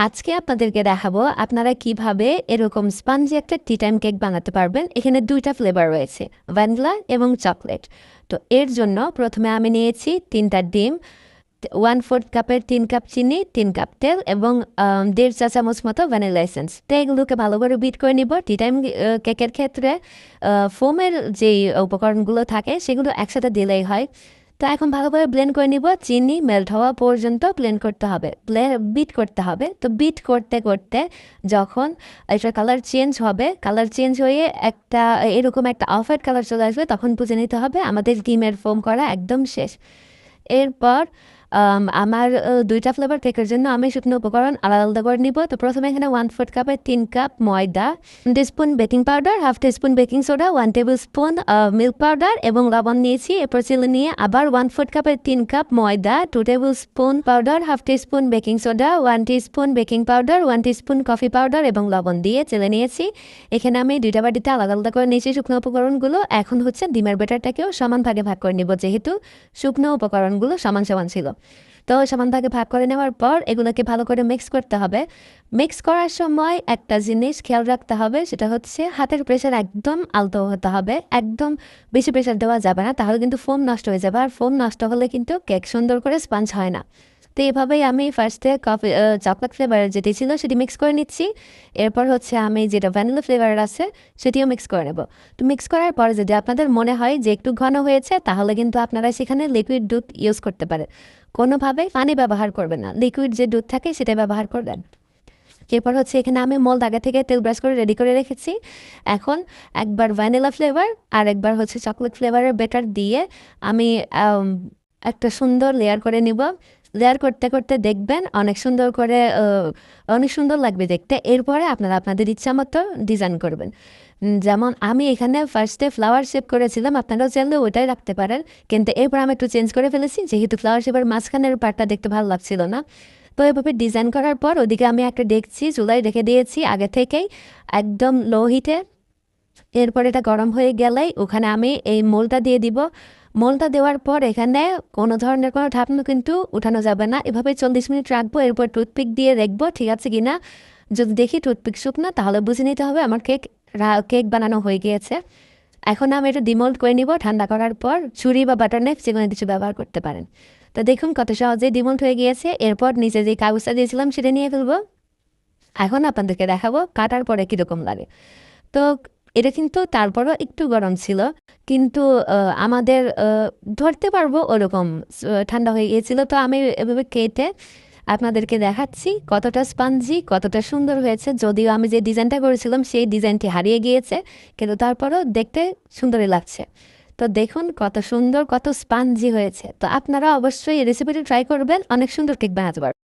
আজকে আপনাদেরকে দেখাবো আপনারা কিভাবে এরকম স্পঞ্জি একটা টি টাইম কেক বানাতে পারবেন। এখানে ২টা ফ্লেভার রয়েছে, ভ্যানিলা এবং চকলেট। তো এর জন্য প্রথমে আমি নিয়েছি ৩টা ডিম, 1/4 কাপের ৩ কাপ চিনি, ৩ কাপ তেল এবং ১.৫ চা চামচ মতো ভ্যানিলা এসেন্স। তো এগুলোকে ভালো করে বিট করে নিব। টি টাইম কেকের ক্ষেত্রে ফোমের যেই উপকরণগুলো থাকে সেগুলো একসাথে দিলেই হয়। তো এখন ভালোভাবে ব্লেন্ড করে নিব। চিনি মেল্ট হওয়া পর্যন্ত ব্লেন্ড করতে হবে, বিট করতে হবে। তো বিট করতে করতে যখন এটার কালার চেঞ্জ হবে, কালার চেঞ্জ হয়ে একটা এরকম একটা অফ হোয়াইট কালার চলে আসবে, তখন বুঝে নিতে হবে আমাদের ডিমের ফোম করা একদম শেষ। এরপর আমার ২টা ফ্লেভার কেকের জন্য আমি শুকনো উপকরণ আলাদা আলাদা করে নিব। তো প্রথমে এখানে 1/4 কাপের ৩ কাপ ময়দা, 1 teaspoon baking powder, 1/2 teaspoon baking soda, 1 table spoon milk powder এবং লবণ নিয়েছি। এরপর চিনি নিয়ে আবার 1/4 কাপের 3 কাপ ময়দা, 2 table spoon powder, 1/2 teaspoon baking soda, 1 teaspoon baking powder, 1 teaspoon coffee powder এবং লবণ দিয়ে চেলে নিয়েছি। এখানে আমি 2টা বাটিতে আলাদা আলাদা করে নিয়েছি শুকনো উপকরণগুলো। এখন হচ্ছে ডিমের ব্যাটারটাকেও সমান ভাগে ভাগ করে নিব, যেহেতু শুকনো উপকরণগুলো সমান সমান ছিল। তো সমান ভাগে ভাগ করে নেওয়ার পর এগুলোকে ভালো করে মিক্স করতে হবে। মিক্স করার সময় একটা জিনিস খেয়াল রাখতে হবে, সেটা হচ্ছে হাতের প্রেশার একদম আলতো হতে হবে, একদম বেশি প্রেশার দেওয়া যাবে না, তাহলে কিন্তু ফোম নষ্ট হয়ে যাবে, আর ফোম নষ্ট হলে কিন্তু কেক সুন্দর করে স্পঞ্জ হয় না। তো এভাবেই আমি ফার্স্টে চকলেট ফ্লেভার যেটি ছিল সেটি মিক্স করে নিচ্ছি। এরপর হচ্ছে আমি যেটা ভ্যানিলা ফ্লেভার আছে সেটিও মিক্স করে নেব। তো মিক্স করার পরে যদি আপনাদের মনে হয় যে একটু ঘন হয়েছে, তাহলে কিন্তু আপনারা সেখানে লিকুইড দুধ ইউজ করতে পারেন। কোনোভাবেই পানি ব্যবহার করবেন না, লিকুইড যে দুধ থাকে সেটা ব্যবহার করবেন। এরপর হচ্ছে এখানে আমি মোল্ড আগে থেকে তেল ব্রাশ করে রেডি করে রেখেছি। এখন একবার ভ্যানিলা ফ্লেভার আর একবার হচ্ছে চকলেট ফ্লেভারের ব্যাটার দিয়ে আমি একটা সুন্দর লেয়ার করে নিব। লেয়ার করতে করতে দেখবেন অনেক সুন্দর করে অনেক সুন্দর লাগবে দেখতে। এরপরে আপনারা আপনাদের ইচ্ছা মতো ডিজাইন করবেন। যেমন আমি এখানে ফার্স্টে ফ্লাওয়ার শেপ করেছিলাম, আপনারাও চাইলে ওইটাই রাখতে পারেন, কিন্তু এরপর আমি একটু চেঞ্জ করে ফেলেছি, যেহেতু ফ্লাওয়ার শেপের মাঝখানের পার্টটা দেখতে ভালো লাগছিল না। তো এভাবে ডিজাইন করার পর ওদিকে আমি একটা ডেকচি চুলায় রেখে দিয়েছি আগে থেকেই, একদম লো হিটে। এরপর এটা গরম হয়ে গেলেই ওখানে আমি এই মোলটা দিয়ে দিব। মোলটা দেওয়ার পর এখানে কোনো ধরনের কোনো ঢাকনা কিন্তু উঠানো যাবে না, এভাবে 40 মিনিট রাখবো। এরপর টুথপিক দিয়ে দেখবো ঠিক আছে কিনা। যদি দেখি টুথপিক শুকনা, তাহলে বুঝে নিতে হবে আমার কেক বানানো হয়ে গিয়েছে। এখন আমি এটা ডিমোল্ড করে নিব। ঠান্ডা করার পর ছুরি বা বাটার নাইফ যে কোনো কিছু ব্যবহার করতে পারেন। তো দেখুন কত সহজেই ডিমোল্ড হয়ে গিয়েছে। এরপর নিচে যে কাগজটা দিয়েছিলাম সেটা নিয়ে ফেলবো। এখন আপনাদেরকে দেখাবো কাটার পরে কীরকম লাগে। তো এটা কিন্তু তারপরও একটু গরম ছিল, কিন্তু আমাদের ধরতে পারবো ওরকম ঠান্ডা হয়ে গিয়েছিল। তো আমি এভাবে কেটে আপনাদেরকে দেখাচ্ছি কতটা স্পঞ্জি, কতটা সুন্দর হয়েছে। যদিও আমি যে ডিজাইনটা করেছিলাম সেই ডিজাইনটি হারিয়ে গিয়েছে, কিন্তু তারপরও দেখতে সুন্দরই লাগছে। তো দেখুন কত সুন্দর, কত স্পঞ্জি হয়েছে। তো আপনারা অবশ্যই এই রেসিপিটি ট্রাই করবেন, অনেক সুন্দর কেক বানাতে পারবেন।